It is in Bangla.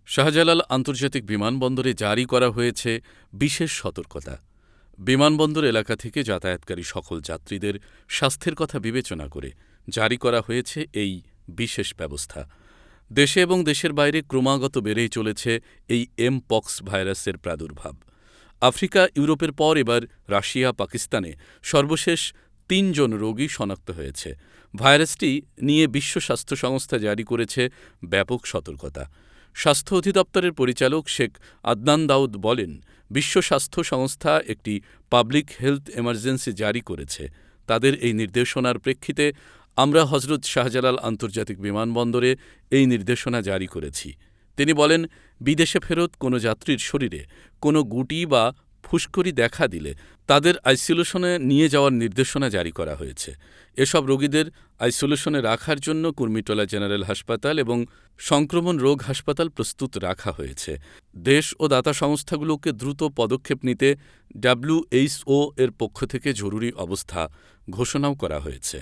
শাহজালাল আন্তর্জাতিক বিমানবন্দরে জারি করা হয়েছে বিশেষ সতর্কতা। বিমানবন্দর এলাকা থেকে যাতায়াতকারী সকল যাত্রীদের স্বাস্থ্যের কথা বিবেচনা করে জারি করা হয়েছে এই বিশেষ ব্যবস্থা। দেশে এবং দেশের বাইরে ক্রমাগত বেড়েই চলেছে এই এমপক্স ভাইরাসের প্রাদুর্ভাব। আফ্রিকা, ইউরোপের পর এবার রাশিয়া, পাকিস্তানে সর্বশেষ ৩ জন রোগী শনাক্ত হয়েছে। ভাইরাসটি নিয়ে বিশ্ব স্বাস্থ্য সংস্থা জারি করেছে ব্যাপক সতর্কতা। স্বাস্থ্য অধিদপ্তরের পরিচালক শেখ আদনান দাউদ বলেন, বিশ্ব স্বাস্থ্য সংস্থা একটি পাবলিক হেলথ এমার্জেন্সি জারি করেছে। তাদের এই নির্দেশনার প্রেক্ষিতে আমরা হজরত শাহজালাল আন্তর্জাতিক বিমানবন্দরে এই নির্দেশনা জারি করেছি। তিনি বলেন, বিদেশে ফেরত কোনো যাত্রীর শরীরে কোনো গুটি বা ফুসকুড়ি দেখা দিলে তাদের আইসোলেশনে নিয়ে যাওয়ার নির্দেশনা জারি করা হয়েছে। এসব রোগীদের আইসোলেশনে রাখার জন্য কুর্মিটোলা জেনারেল হাসপাতাল এবং সংক্রমণ রোগ হাসপাতাল প্রস্তুত রাখা হয়েছে। দেশ ও দাতা সংস্থাগুলোকে দ্রুত পদক্ষেপ নিতে WHO এর পক্ষ থেকে জরুরি অবস্থা ঘোষণাও করা হয়েছে।